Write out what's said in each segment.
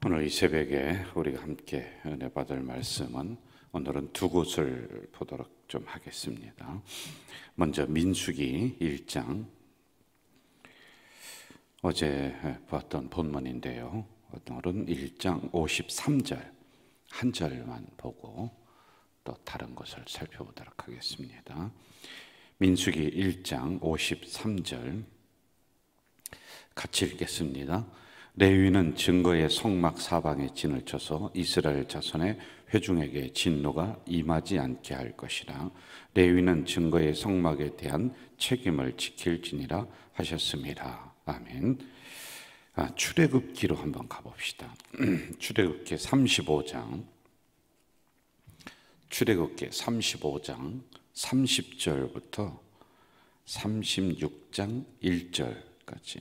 오늘 이 새벽에 우리가 함께 은혜 받을 말씀은 오늘은 두 곳을 보도록 좀 하겠습니다. 먼저 민수기 1장, 어제 보았던 본문인데요. 오늘은 1장 53절 한 절만 보고 또 다른 것을 살펴보도록 하겠습니다. 민수기 1장 53절 같이 읽겠습니다. 레위는 증거의 성막 사방에 진을 쳐서 이스라엘 자손의 회중에게 진노가 임하지 않게 할 것이라. 레위는 증거의 성막에 대한 책임을 지킬지니라 하셨습니다. 아멘. 출애굽기로 한번 가봅시다. 출애굽기 35장 30절부터 36장 1절까지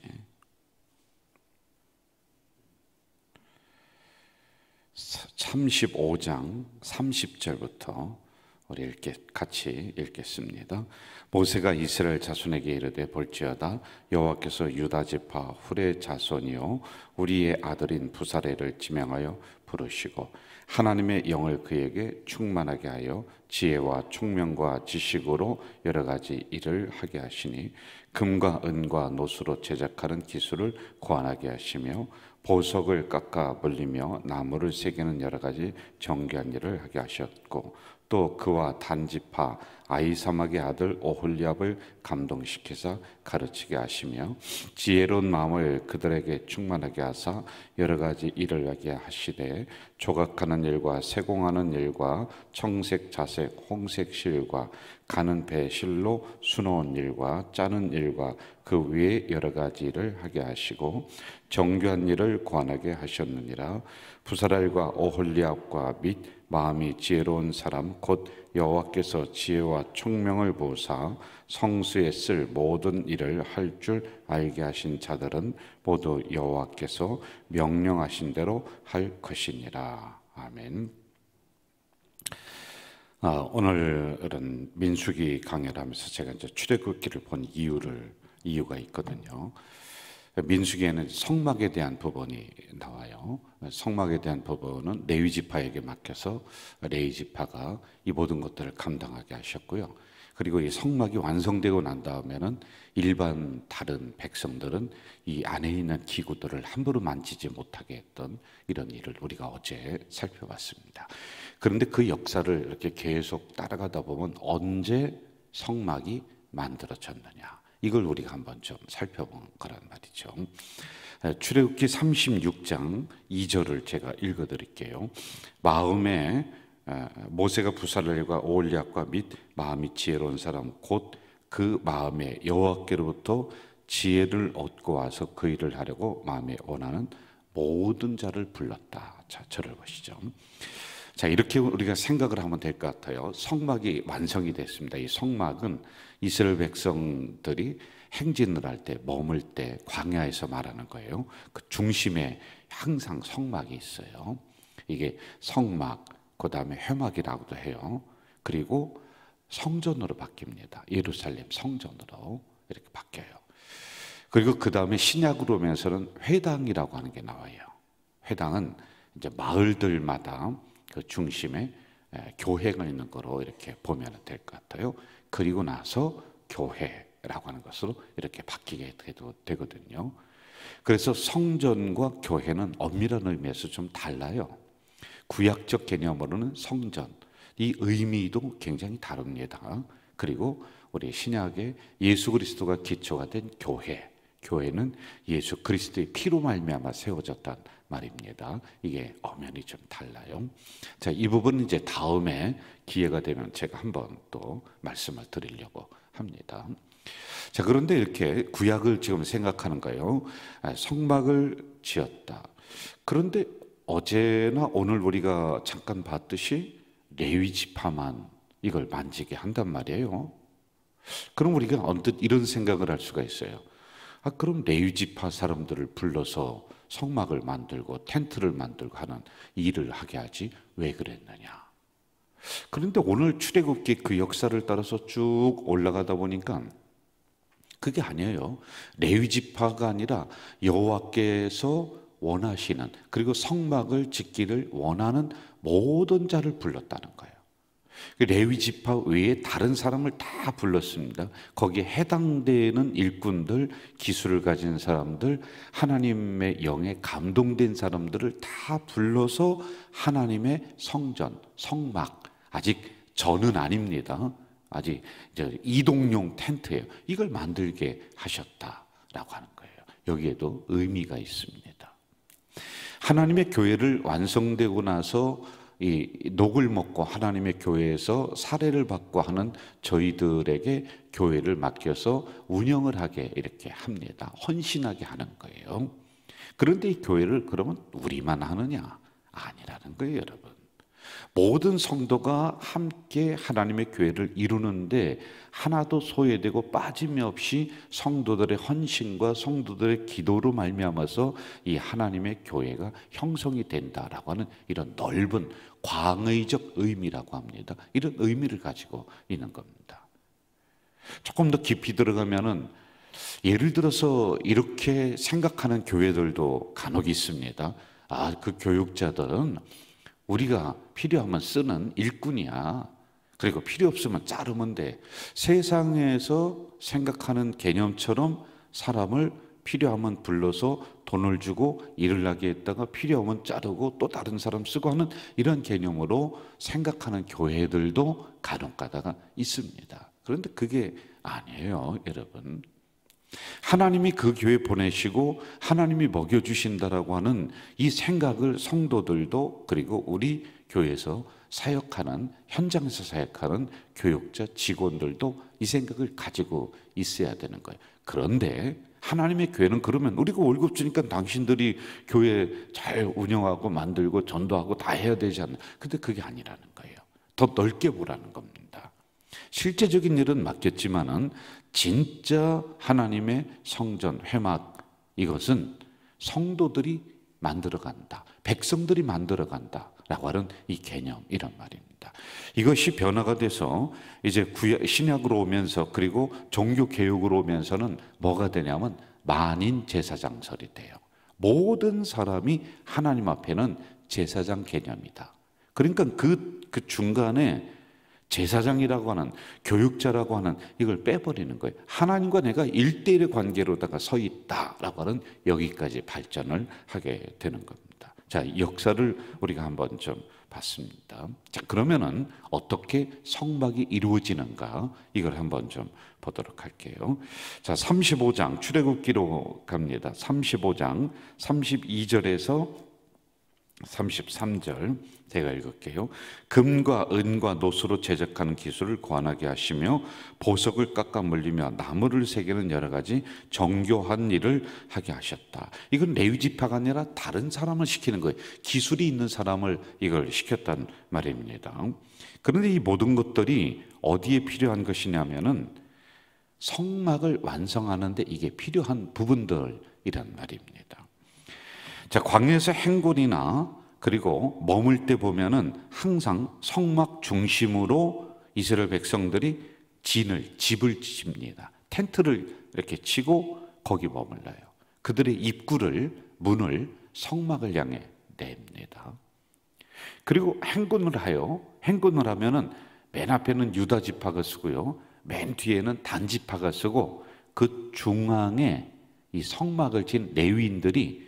35장 30절부터 우리 같이 읽겠습니다. 모세가 이스라엘 자손에게 이르되 볼지어다 여호와께서 유다 지파 훌의 자손이요 우리의 아들인 부사레를 지명하여 부르시고 하나님의 영을 그에게 충만하게 하여 지혜와 총명과 지식으로 여러 가지 일을 하게 하시니 금과 은과 노수로 제작하는 기술을 고안하게 하시며 보석을 깎아 물리며 나무를 새기는 여러 가지 정교한 일을 하게 하셨고 또 그와 단지파 아히사막의 아들 오홀리압을 감동시키사 가르치게 하시며 지혜로운 마음을 그들에게 충만하게 하사 여러 가지 일을 하게 하시되 조각하는 일과 세공하는 일과 청색 자색 홍색 실과 가는 배 실로 수놓은 일과 짜는 일과 그 위에 여러 가지 일을 하게 하시고 정교한 일을 고안하게 하셨느니라. 부사랄과 오홀리압과 및 마음이 지혜로운 사람 곧 여호와께서 지혜와 총명을 부으사 성수에 쓸 모든 일을 할 줄 알게 하신 자들은 모두 여호와께서 명령하신 대로 할 것이니라. 아멘. 오늘은 민수기 강의를 하면서 제가 이제 출애굽기를 본 이유가 있거든요. 민수기에는 성막에 대한 부분이 나와요. 성막에 대한 부분은 레위 지파에게 맡겨서 레위 지파가 이 모든 것들을 감당하게 하셨고요. 그리고 이 성막이 완성되고 난 다음에는 일반 다른 백성들은 이 안에 있는 기구들을 함부로 만지지 못하게 했던 이런 일을 우리가 어제 살펴봤습니다. 그런데 그 역사를 이렇게 계속 따라가다 보면 언제 성막이 만들어졌느냐, 이걸 우리가 한번 좀 살펴본 거란 말이죠. 출애굽기 36장 2절을 제가 읽어드릴게요. 마음에 모세가 부사렐과 오홀리압과 및 마음이 지혜로운 사람 곧 그 마음에 여호와께로부터 지혜를 얻고 와서 그 일을 하려고 마음에 원하는 모든 자를 불렀다. 자, 저를 보시죠. 자, 이렇게 우리가 생각을 하면 될 것 같아요. 성막이 완성이 됐습니다. 이 성막은 이스라엘 백성들이 행진을 할 때, 머물 때 광야에서 말하는 거예요. 그 중심에 항상 성막이 있어요. 이게 성막, 그 다음에 회막이라고도 해요. 그리고 성전으로 바뀝니다. 예루살렘 성전으로 이렇게 바뀌어요. 그리고 그 다음에 신약으로 오면서는 회당이라고 하는 게 나와요. 회당은 이제 마을들마다 그 중심에 교회가 있는 거로 이렇게 보면 될 것 같아요. 그리고 나서 교회라고 하는 것으로 이렇게 바뀌게 되거든요. 그래서 성전과 교회는 엄밀한 의미에서 좀 달라요. 구약적 개념으로는 성전, 이 의미도 굉장히 다릅니다. 그리고 우리 신약의 예수 그리스도가 기초가 된 교회는 예수 그리스도의 피로 말미암아 세워졌단 말입니다. 이게 엄연히 좀 달라요. 자, 이 부분은 이제 다음에 기회가 되면 제가 한번 또 말씀을 드리려고 합니다. 자, 그런데 이렇게 구약을 지금 생각하는 거예요. 성막을 지었다. 그런데 어제나 오늘 우리가 잠깐 봤듯이 레위 지파만 이걸 만지게 한단 말이에요. 그럼 우리가 언뜻 이런 생각을 할 수가 있어요. 그럼 레위 지파 사람들을 불러서 성막을 만들고 텐트를 만들고 하는 일을 하게 하지 왜 그랬느냐. 그런데 오늘 출애굽기 그 역사를 따라서 쭉 올라가다 보니까 그게 아니에요. 레위 지파가 아니라 여호와께서 원하시는, 그리고 성막을 짓기를 원하는 모든 자를 불렀다는 거예요. 레위 지파 외에 다른 사람을 다 불렀습니다. 거기에 해당되는 일꾼들, 기술을 가진 사람들, 하나님의 영에 감동된 사람들을 다 불러서 하나님의 성전, 성막, 아직 전은 아닙니다. 아직 이동용 텐트예요. 이걸 만들게 하셨다라고 하는 거예요. 여기에도 의미가 있습니다. 하나님의 교회를 완성되고 나서 이 녹을 먹고 하나님의 교회에서 사례를 받고 하는 저희들에게 교회를 맡겨서 운영을 하게 이렇게 합니다. 헌신하게 하는 거예요. 그런데 이 교회를 그러면 우리만 하느냐? 아니라는 거예요, 여러분. 모든 성도가 함께 하나님의 교회를 이루는데 하나도 소외되고 빠짐이 없이 성도들의 헌신과 성도들의 기도로 말미암아서 이 하나님의 교회가 형성이 된다라고 하는 이런 넓은 광의적 의미라고 합니다. 이런 의미를 가지고 있는 겁니다. 조금 더 깊이 들어가면은 예를 들어서 이렇게 생각하는 교회들도 간혹 있습니다. 그 교육자들은 우리가 필요하면 쓰는 일꾼이야. 그리고 필요 없으면 자르면 돼. 세상에서 생각하는 개념처럼 사람을 필요하면 불러서 돈을 주고 일을 하게 했다가 필요하면 자르고 또 다른 사람 쓰고 하는 이런 개념으로 생각하는 교회들도 간혹 가다가 있습니다. 그런데 그게 아니에요, 여러분. 하나님이 그 교회 보내시고 하나님이 먹여주신다라고 하는 이 생각을 성도들도, 그리고 우리 교회에서 사역하는, 현장에서 사역하는 교육자, 직원들도 이 생각을 가지고 있어야 되는 거예요. 그런데 하나님의 교회는 그러면 우리가 월급 주니까 당신들이 교회 잘 운영하고 만들고 전도하고 다 해야 되지 않나? 근데 그게 아니라는 거예요. 더 넓게 보라는 겁니다. 실제적인 일은 맡겼지만은 진짜 하나님의 성전, 회막, 이것은 성도들이 만들어간다, 백성들이 만들어간다라고 하는 이 개념, 이런 말입니다. 이것이 변화가 돼서 이제 신약으로 오면서, 그리고 종교 개혁으로 오면서는 뭐가 되냐면 만인 제사장설이 돼요. 모든 사람이 하나님 앞에는 제사장 개념이다. 그러니까 그 중간에 제사장이라고 하는, 교육자라고 하는 이걸 빼버리는 거예요. 하나님과 내가 1대1의 관계로다가 서 있다라고 하는 여기까지 발전을 하게 되는 겁니다. 자, 역사를 우리가 한번 좀 봤습니다. 자, 그러면은 어떻게 성막이 이루어지는가, 이걸 한번 좀 보도록 할게요. 자, 35장 출애굽기로 갑니다. 35장 32절에서 33절 제가 읽을게요. 금과 은과 노수로 제작하는 기술을 고안하게 하시며 보석을 깎아 물리며 나무를 새기는 여러 가지 정교한 일을 하게 하셨다. 이건 레위 지파가 아니라 다른 사람을 시키는 거예요. 기술이 있는 사람을 이걸 시켰단 말입니다. 그런데 이 모든 것들이 어디에 필요한 것이냐면은 성막을 완성하는데 이게 필요한 부분들이란 말입니다. 자, 광야에서 행군이나 그리고 머물 때 보면은 항상 성막 중심으로 이스라엘 백성들이 집을 짓습니다. 텐트를 이렇게 치고 거기 머물러요. 그들의 입구를, 문을 성막을 향해 냅니다. 그리고 행군을 하여, 행군을 하면은 맨 앞에는 유다 지파가 쓰고요, 맨 뒤에는 단 지파가 쓰고, 그 중앙에 이 성막을 진 레위인들이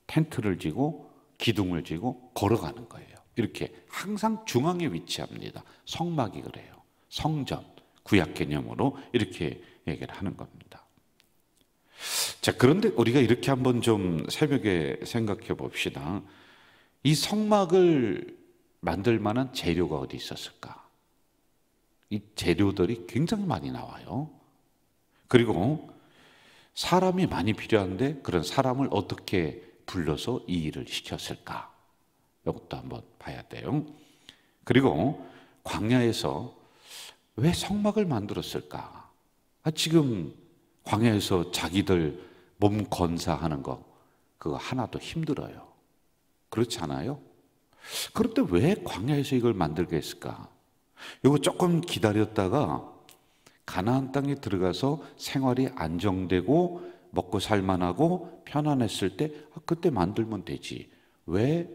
텐트를 지고 기둥을 지고 걸어가는 거예요. 이렇게 항상 중앙에 위치합니다. 성막이 그래요. 성전, 구약 개념으로 이렇게 얘기를 하는 겁니다. 자, 그런데 우리가 이렇게 한번 좀 새벽에 생각해 봅시다. 이 성막을 만들 만한 재료가 어디 있었을까? 이 재료들이 굉장히 많이 나와요. 그리고 사람이 많이 필요한데 그런 사람을 어떻게 불러서 이 일을 시켰을까? 이것도 한번 봐야 돼요. 그리고 광야에서 왜 성막을 만들었을까? 지금 광야에서 자기들 몸 건사하는 거 그거 하나도 힘들어요. 그렇지 않아요? 그런데 왜 광야에서 이걸 만들게 했을까? 이거 조금 기다렸다가 가나안 땅에 들어가서 생활이 안정되고 먹고 살만하고 편안했을 때 그때 만들면 되지. 왜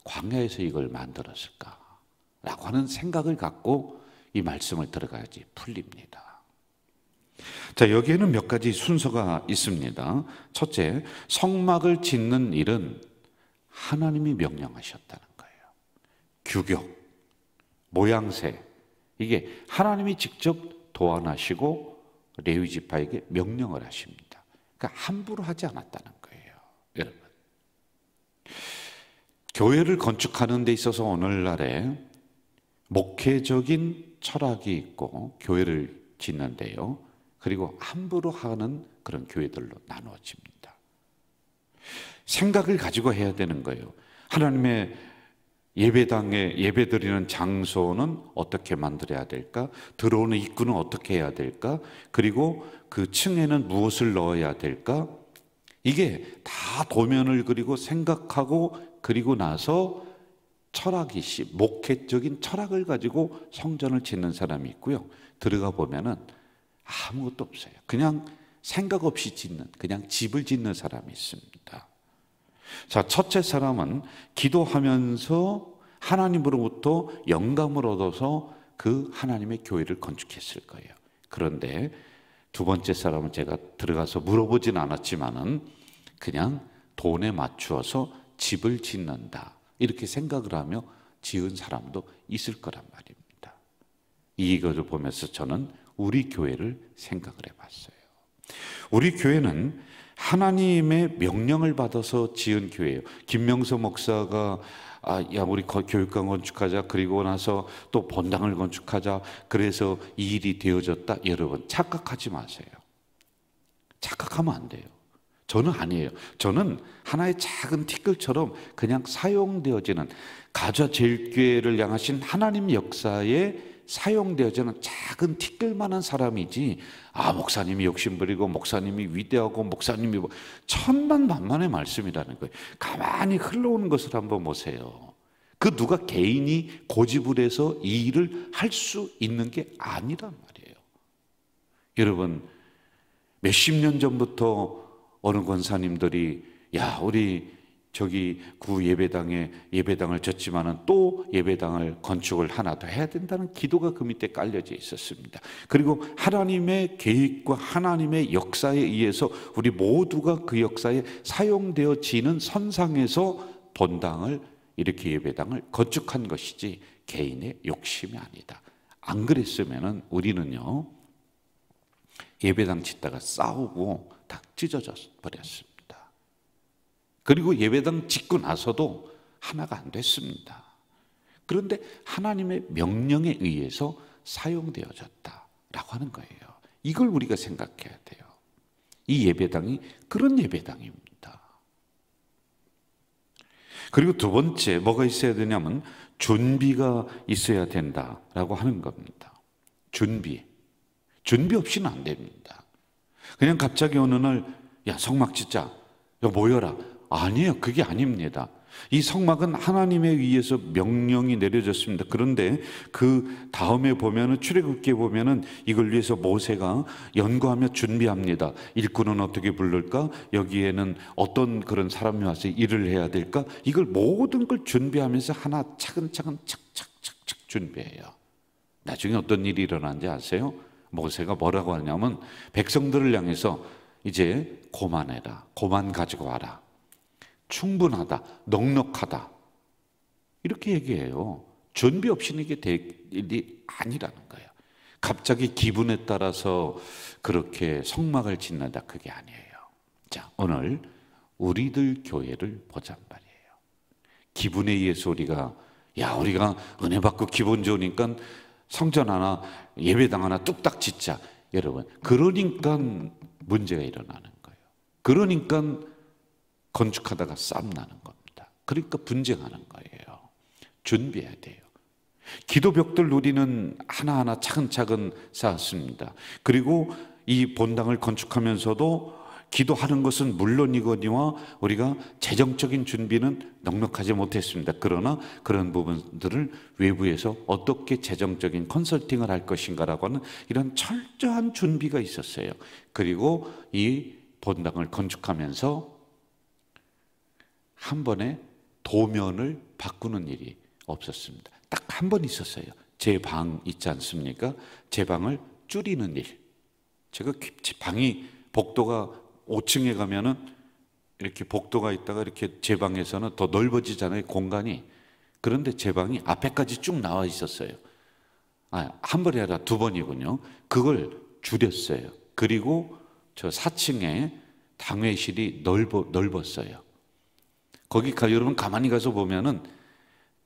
광야에서 이걸 만들었을까? 라고 하는 생각을 갖고 이 말씀을 들어가야지 풀립니다. 자, 여기에는 몇 가지 순서가 있습니다. 첫째, 성막을 짓는 일은 하나님이 명령하셨다는 거예요. 규격, 모양새, 이게 하나님이 직접 도안하시고 레위 지파에게 명령을 하십니다. 그러니까 함부로 하지 않았다는 거예요. 여러분, 교회를 건축하는 데 있어서 오늘날에 목회적인 철학이 있고 교회를 짓는데요, 그리고 함부로 하는 그런 교회들로 나누어집니다. 생각을 가지고 해야 되는 거예요. 하나님의 예배당에 예배드리는 장소는 어떻게 만들어야 될까? 들어오는 입구는 어떻게 해야 될까? 그리고 그 층에는 무엇을 넣어야 될까? 이게 다 도면을 그리고 생각하고 그리고 나서 철학이시, 목회적인 철학을 가지고 성전을 짓는 사람이 있고요, 들어가 보면은 아무것도 없어요. 그냥 생각 없이 짓는, 그냥 집을 짓는 사람이 있습니다. 자, 첫째 사람은 기도하면서 하나님으로부터 영감을 얻어서 그 하나님의 교회를 건축했을 거예요. 그런데 두 번째 사람은 제가 들어가서 물어보진 않았지만은 그냥 돈에 맞추어서 집을 짓는다, 이렇게 생각을 하며 지은 사람도 있을 거란 말입니다. 이것을 보면서 저는 우리 교회를 생각을 해봤어요. 우리 교회는 하나님의 명령을 받아서 지은 교회예요. 김명서 목사가 야, 우리 교육관 건축하자, 그리고 나서 또 본당을 건축하자, 그래서 이 일이 되어졌다. 여러분, 착각하지 마세요. 착각하면 안 돼요. 저는 아니에요. 저는 하나의 작은 티끌처럼 그냥 사용되어지는, 가좌제일교회를 향하신 하나님 역사에 사용되어지는 작은 티끌만한 사람이지, 목사님이 욕심부리고 목사님이 위대하고 목사님이 천만만만의 말씀이라는 거예요. 가만히 흘러오는 것을 한번 보세요. 그 누가 개인이 고집을 해서 이 일을 할 수 있는 게 아니란 말이에요. 여러분, 몇십 년 전부터 어느 권사님들이 야, 우리 저기 구 예배당에 예배당을 졌지만은 또 예배당을 건축을 하나 더 해야 된다는 기도가 그 밑에 깔려져 있었습니다. 그리고 하나님의 계획과 하나님의 역사에 의해서 우리 모두가 그 역사에 사용되어지는 선상에서 본당을, 이렇게 예배당을 건축한 것이지 개인의 욕심이 아니다. 안 그랬으면은 우리는요, 예배당 짓다가 싸우고 다 찢어져 버렸습니다. 그리고 예배당 짓고 나서도 하나가 안 됐습니다. 그런데 하나님의 명령에 의해서 사용되어졌다라고 하는 거예요. 이걸 우리가 생각해야 돼요. 이 예배당이 그런 예배당입니다. 그리고 두 번째, 뭐가 있어야 되냐면 준비가 있어야 된다라고 하는 겁니다. 준비 없이는 안 됩니다. 그냥 갑자기 어느 날 야, 성막 짓자, 야, 모여라. 아니에요. 그게 아닙니다. 이 성막은 하나님에 의해서 명령이 내려졌습니다. 그런데 그 다음에 보면은, 출애굽기에 보면은 이걸 위해서 모세가 연구하며 준비합니다. 일꾼은 어떻게 부를까? 여기에는 어떤 그런 사람이 와서 일을 해야 될까? 이걸 모든 걸 준비하면서 하나 차근차근 착착착착 준비해요. 나중에 어떤 일이 일어난지 아세요? 모세가 뭐라고 하냐면 백성들을 향해서 이제 고만해라, 고만 가지고 와라, 충분하다, 넉넉하다, 이렇게 얘기해요. 준비 없이는 이게 될 일이 아니라는 거예요. 갑자기 기분에 따라서 그렇게 성막을 짓는다, 그게 아니에요. 자, 오늘 우리들 교회를 보잔 말이에요. 기분에 의해서 우리가 은혜 받고 기분 좋으니까 성전 하나, 예배당 하나 뚝딱 짓자. 여러분, 그러니까 문제가 일어나는 거예요. 그러니까 건축하다가 싸움 나는 겁니다. 그러니까 분쟁하는 거예요. 준비해야 돼요. 기도벽들 우리는 하나하나 차근차근 쌓았습니다. 그리고 이 본당을 건축하면서도 기도하는 것은 물론이거니와 우리가 재정적인 준비는 넉넉하지 못했습니다. 그러나 그런 부분들을 외부에서 어떻게 재정적인 컨설팅을 할 것인가라고 하는 이런 철저한 준비가 있었어요. 그리고 이 본당을 건축하면서 한 번에 도면을 바꾸는 일이 없었습니다. 딱 한 번 있었어요. 제 방 있지 않습니까? 제 방을 줄이는 일. 제가 방이 복도가 5층에 가면은 이렇게 복도가 있다가 이렇게 제 방에서는 더 넓어지잖아요, 공간이. 그런데 제 방이 앞에까지 쭉 나와 있었어요. 한 번이 아니라 두 번이군요. 그걸 줄였어요. 그리고 저 4층에 당회실이 넓었어요. 거기 여러분 가만히 가서 보면은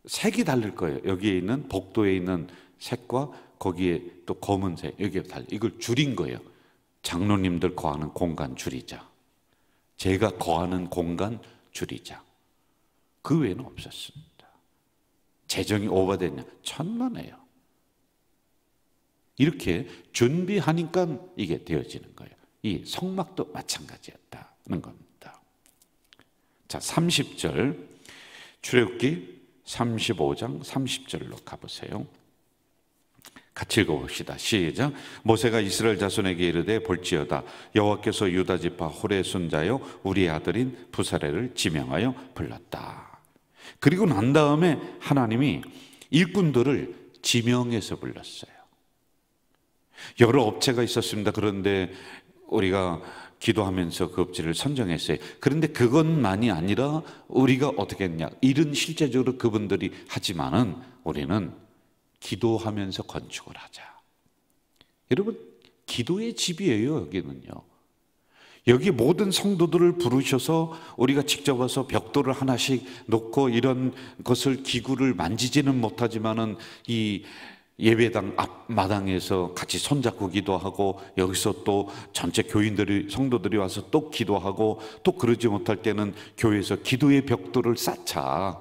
색이 다를 거예요. 여기에 있는 복도에 있는 색과 거기에 또 검은색, 여기에 달라. 이걸 줄인 거예요. 장로님들 거하는 공간 줄이자. 제가 거하는 공간 줄이자. 그 외에는 없었습니다. 재정이 오버됐냐? 천만에요. 이렇게 준비하니까 이게 되어지는 거예요. 이 성막도 마찬가지였다는 겁니다. 자, 30절 출애굽기 35장 30절로 가보세요. 같이 읽어봅시다. 시작. 모세가 이스라엘 자손에게 이르되 볼지어다 여호와께서 유다 지파 홀의 손자요 우리의 아들인 부사레를 지명하여 불렀다. 그리고 난 다음에 하나님이 일꾼들을 지명해서 불렀어요. 여러 업체가 있었습니다. 그런데 우리가 기도하면서 그 업체를 선정했어요. 그런데 그것만이 아니라 우리가 어떻게 했냐, 일은 실제적으로 그분들이 하지만은 우리는 기도하면서 건축을 하자. 여러분, 기도의 집이에요. 여기는요. 여기 모든 성도들을 부르셔서 우리가 직접 와서 벽돌을 하나씩 놓고 이런 것을 기구를 만지지는 못하지만은 이 예배당 앞마당에서 같이 손잡고 기도하고 여기서 또 전체 교인들이 성도들이 와서 또 기도하고 또 그러지 못할 때는 교회에서 기도의 벽돌을 쌓자.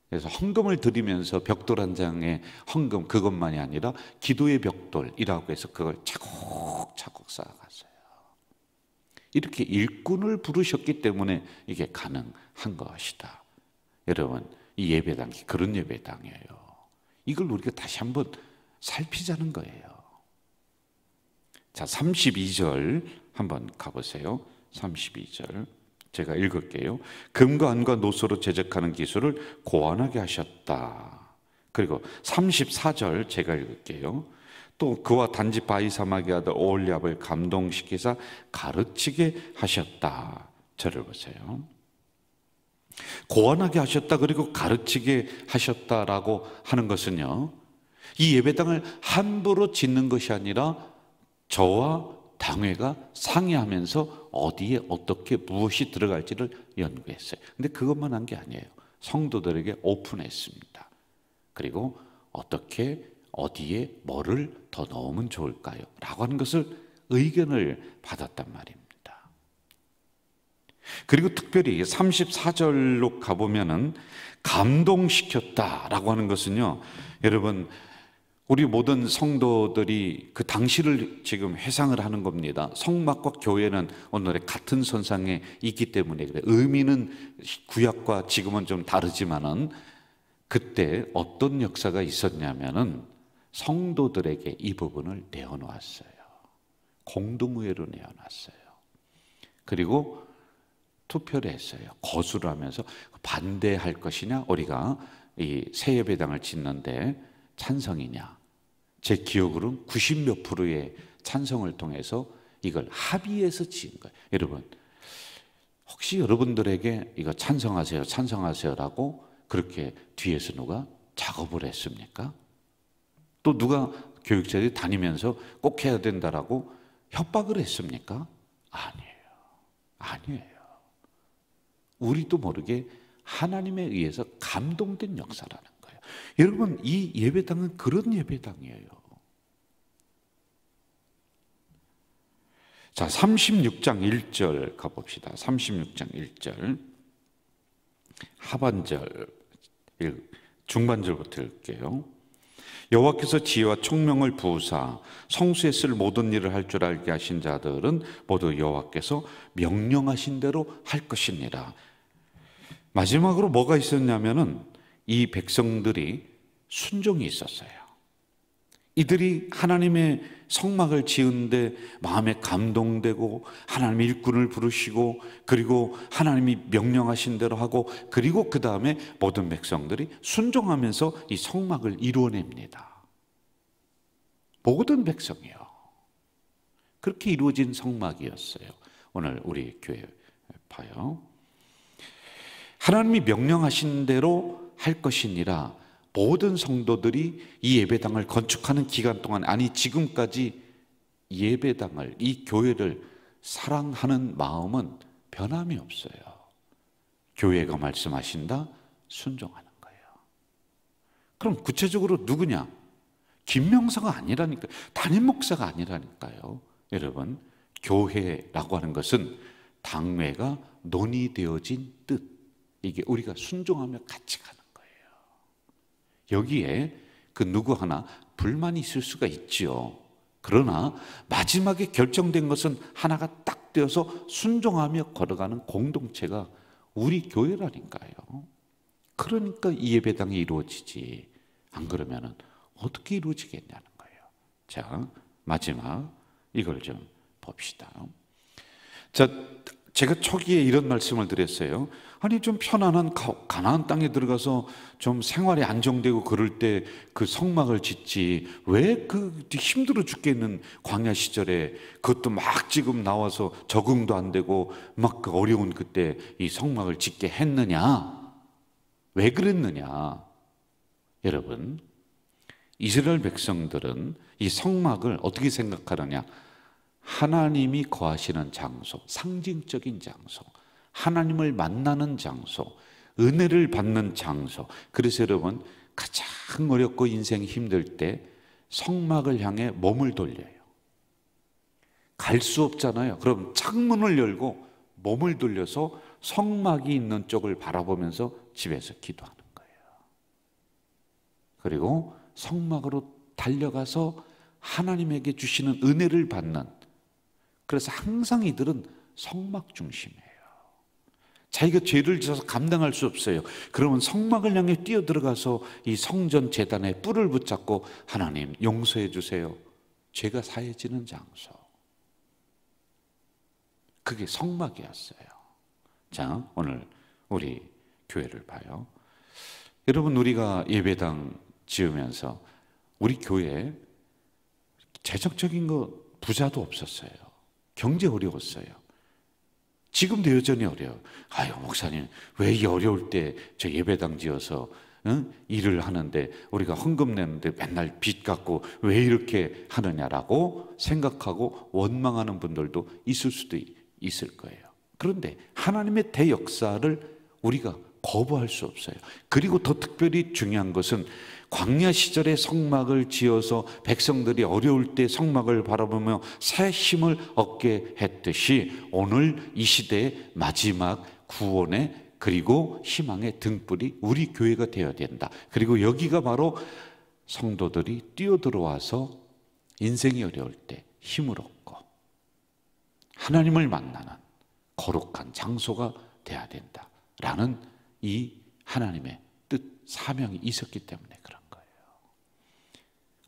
그래서 헌금을 드리면서 벽돌 한 장에 헌금 그것만이 아니라 기도의 벽돌이라고 해서 그걸 차곡차곡 쌓아갔어요. 이렇게 일꾼을 부르셨기 때문에 이게 가능한 것이다. 여러분, 이 예배당이 그런 예배당이에요. 이걸 우리가 다시 한번 살피자는 거예요. 자, 32절 한번 가보세요. 32절 제가 읽을게요. 금과 은과 노소로 제작하는 기술을 고안하게 하셨다. 그리고 34절 제가 읽을게요. 또 그와 단지 바이 사마의 아들 오홀리압을 감동시키사 가르치게 하셨다. 저를 보세요. 고안하게 하셨다, 그리고 가르치게 하셨다라고 하는 것은요, 이 예배당을 함부로 짓는 것이 아니라 저와 당회가 상의하면서 어디에 어떻게 무엇이 들어갈지를 연구했어요. 근데 그것만 한 게 아니에요. 성도들에게 오픈했습니다. 그리고 어떻게 어디에 뭐를 더 넣으면 좋을까요? 라고 하는 것을 의견을 받았단 말입니다. 그리고 특별히 34절로 가보면은 감동시켰다라고 하는 것은요, 여러분, 우리 모든 성도들이 그 당시를 지금 회상을 하는 겁니다. 성막과 교회는 오늘의 같은 선상에 있기 때문에 그래요. 의미는 구약과 지금은 좀 다르지만은 그때 어떤 역사가 있었냐면은 성도들에게 이 부분을 내어놓았어요. 공동의회로 내어놨어요. 그리고 투표를 했어요. 거수를 하면서 반대할 것이냐, 우리가 이 새 예배당을 짓는데 찬성이냐. 제 기억으로는 90몇 프로의 찬성을 통해서 이걸 합의해서 지은 거예요. 여러분, 혹시 여러분들에게 이거 찬성하세요, 찬성하세요라고 그렇게 뒤에서 누가 작업을 했습니까? 또 누가 교육자들이 다니면서 꼭 해야 된다라고 협박을 했습니까? 아니에요. 아니에요. 우리도 모르게 하나님에 의해서 감동된 역사라는 거예요. 여러분, 이 예배당은 그런 예배당이에요. 자, 36장 1절 가봅시다. 36장 1절 하반절, 중반절부터 읽을게요. 여호와께서 지혜와 총명을 부으사 성수에 쓸 모든 일을 할 줄 알게 하신 자들은 모두 여호와께서 명령하신 대로 할 것이니라. 마지막으로 뭐가 있었냐면은 이 백성들이 순종이 있었어요. 이들이 하나님의 성막을 지은데 마음에 감동되고 하나님의 일꾼을 부르시고 그리고 하나님이 명령하신 대로 하고 그리고 그 다음에 모든 백성들이 순종하면서 이 성막을 이루어냅니다. 모든 백성이요. 그렇게 이루어진 성막이었어요. 오늘 우리 교회 봐요. 하나님이 명령하신 대로 할 것이니라 모든 성도들이 이 예배당을 건축하는 기간 동안, 아니 지금까지 예배당을, 이 교회를 사랑하는 마음은 변함이 없어요. 교회가 말씀하신다, 순종하는 거예요. 그럼 구체적으로 누구냐? 김명사가 아니라니까요. 담임 목사가 아니라니까요. 여러분, 교회라고 하는 것은 당회가 논의되어진 뜻, 이게 우리가 순종하며 같이 가는 거예요. 여기에 그 누구 하나 불만이 있을 수가 있지요. 그러나 마지막에 결정된 것은 하나가 딱 되어서 순종하며 걸어가는 공동체가 우리 교회라니까요. 그러니까 이 예배당이 이루어지지. 안 그러면은 어떻게 이루어지겠냐는 거예요. 자, 마지막 이걸 좀 봅시다. 자, 제가 초기에 이런 말씀을 드렸어요. 아니 좀 편안한 가나안 땅에 들어가서 좀 생활이 안정되고 그럴 때 그 성막을 짓지 왜 그 힘들어 죽겠는 광야 시절에 그것도 막 지금 나와서 적응도 안 되고 막 그 어려운 그때 이 성막을 짓게 했느냐? 왜 그랬느냐? 여러분, 이스라엘 백성들은 이 성막을 어떻게 생각하느냐? 하나님이 거하시는 장소, 상징적인 장소, 하나님을 만나는 장소, 은혜를 받는 장소. 그래서 여러분, 가장 어렵고 인생이 힘들 때 성막을 향해 몸을 돌려요. 갈 수 없잖아요. 그럼 창문을 열고 몸을 돌려서 성막이 있는 쪽을 바라보면서 집에서 기도하는 거예요. 그리고 성막으로 달려가서 하나님에게 주시는 은혜를 받는, 그래서 항상 이들은 성막 중심이에요. 자기가 죄를 지어서 감당할 수 없어요. 그러면 성막을 향해 뛰어들어가서 이 성전 제단에 뿔을 붙잡고 하나님 용서해 주세요. 죄가 사해지는 장소. 그게 성막이었어요. 자, 오늘 우리 교회를 봐요. 여러분, 우리가 예배당 지으면서 우리 교회에 재정적인 거 부자도 없었어요. 경제 어려웠어요. 지금도 여전히 어려워요. 아유, 목사님, 왜 이 어려울 때 저 예배당 지어서 일을 하는데 우리가 헌금 내는데 맨날 빚 갖고 왜 이렇게 하느냐라고 생각하고 원망하는 분들도 있을 수도 있을 거예요. 그런데 하나님의 대역사를 우리가 거부할 수 없어요. 그리고 더 특별히 중요한 것은 광야 시절에 성막을 지어서 백성들이 어려울 때 성막을 바라보며 새 힘을 얻게 했듯이 오늘 이 시대의 마지막 구원의 그리고 희망의 등불이 우리 교회가 되어야 된다. 그리고 여기가 바로 성도들이 뛰어들어와서 인생이 어려울 때 힘을 얻고 하나님을 만나는 거룩한 장소가 되어야 된다라는 이 하나님의 뜻, 사명이 있었기 때문에 그런 거예요.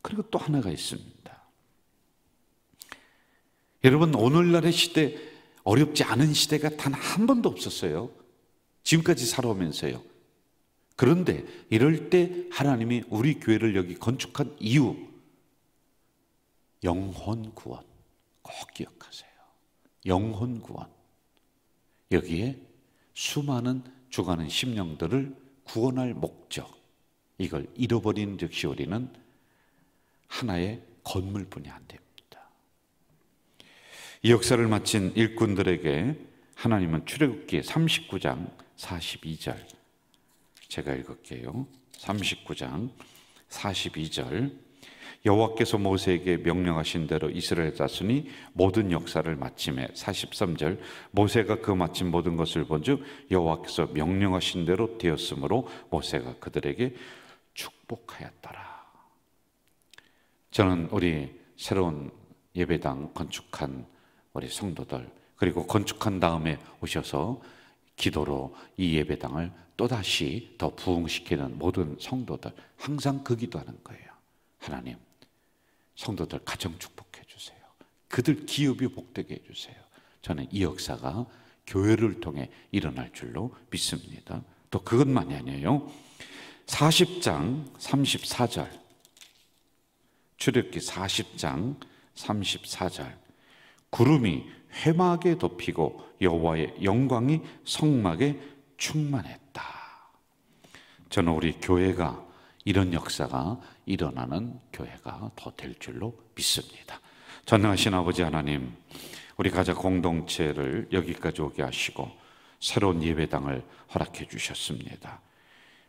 그리고 또 하나가 있습니다. 여러분, 오늘날의 시대, 어렵지 않은 시대가 단 한 번도 없었어요. 지금까지 살아오면서요. 그런데 이럴 때 하나님이 우리 교회를 여기 건축한 이유, 영혼 구원 꼭 기억하세요. 영혼 구원. 여기에 수많은 죽어가는 심령들을 구원할 목적, 이걸 잃어버린 즉시 우리는 하나의 건물뿐이 안 됩니다. 이 역사를 마친 일꾼들에게 하나님은 출애굽기 39장 42절, 제가 읽을게요. 39장 42절, 여호와께서 모세에게 명령하신 대로 이스라엘 자손이 모든 역사를 마치매, 43절, 모세가 그 마친 모든 것을 본즉 여호와께서 명령하신 대로 되었으므로 모세가 그들에게 축복하였더라. 저는 우리 새로운 예배당 건축한 우리 성도들, 그리고 건축한 다음에 오셔서 기도로 이 예배당을 또다시 더 부흥시키는 모든 성도들, 항상 그 기도하는 거예요. 하나님, 성도들 가정 축복해 주세요. 그들 기업이 복되게 해주세요. 저는 이 역사가 교회를 통해 일어날 줄로 믿습니다. 또 그것만이 아니에요. 40장 34절, 출애굽기 40장 34절, 구름이 회막에 덮이고 여호와의 영광이 성막에 충만했다. 저는 우리 교회가 이런 역사가 일어나는 교회가 더 될 줄로 믿습니다. 전능하신 아버지 하나님, 우리 가족 공동체를 여기까지 오게 하시고 새로운 예배당을 허락해 주셨습니다.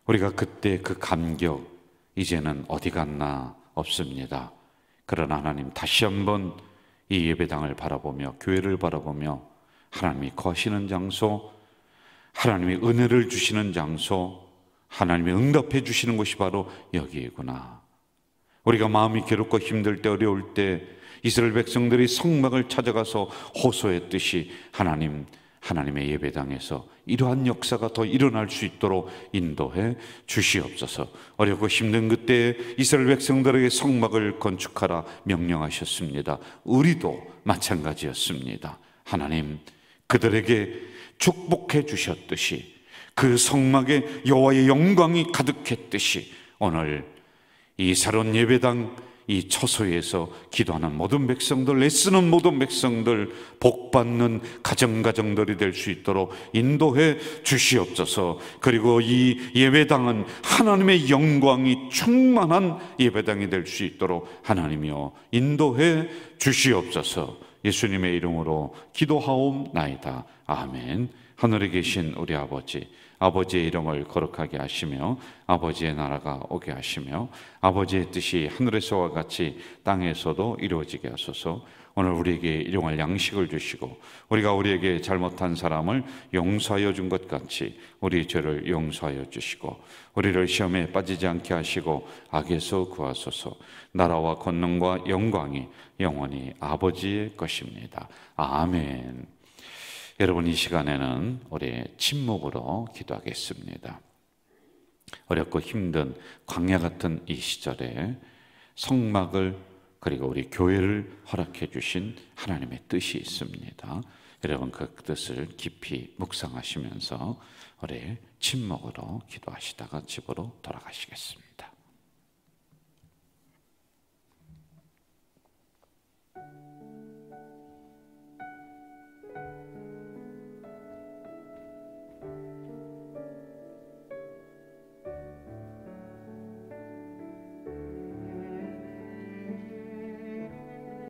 우리가 그때 그 감격 이제는 어디 갔나 없습니다. 그러나 하나님, 다시 한번 이 예배당을 바라보며 교회를 바라보며 하나님이 거하시는 장소, 하나님이 은혜를 주시는 장소, 하나님이 응답해 주시는 곳이 바로 여기구나. 우리가 마음이 괴롭고 힘들 때, 어려울 때 이스라엘 백성들이 성막을 찾아가서 호소했듯이 하나님의 예배당에서 이러한 역사가 더 일어날 수 있도록 인도해 주시옵소서. 어렵고 힘든 그때 이스라엘 백성들에게 성막을 건축하라 명령하셨습니다. 우리도 마찬가지였습니다. 하나님, 그들에게 축복해 주셨듯이 그 성막에 여호와의 영광이 가득했듯이 오늘 이 새로운 예배당, 이 처소에서 기도하는 모든 백성들, 애쓰는 모든 백성들, 복받는 가정들이 될 수 있도록 인도해 주시옵소서. 그리고 이 예배당은 하나님의 영광이 충만한 예배당이 될 수 있도록 하나님이여 인도해 주시옵소서. 예수님의 이름으로 기도하옵나이다. 아멘. 하늘에 계신 우리 아버지, 아버지의 이름을 거룩하게 하시며 아버지의 나라가 오게 하시며 아버지의 뜻이 하늘에서와 같이 땅에서도 이루어지게 하소서. 오늘 우리에게 일용할 양식을 주시고 우리가 우리에게 잘못한 사람을 용서하여 준 것 같이 우리 죄를 용서하여 주시고 우리를 시험에 빠지지 않게 하시고 악에서 구하소서. 나라와 권능과 영광이 영원히 아버지의 것입니다. 아멘. 여러분, 이 시간에는 우리 침묵으로 기도하겠습니다. 어렵고 힘든 광야 같은 이 시절에 성막을 그리고 우리 교회를 허락해 주신 하나님의 뜻이 있습니다. 여러분, 그 뜻을 깊이 묵상하시면서 우리 침묵으로 기도하시다가 집으로 돌아가시겠습니다.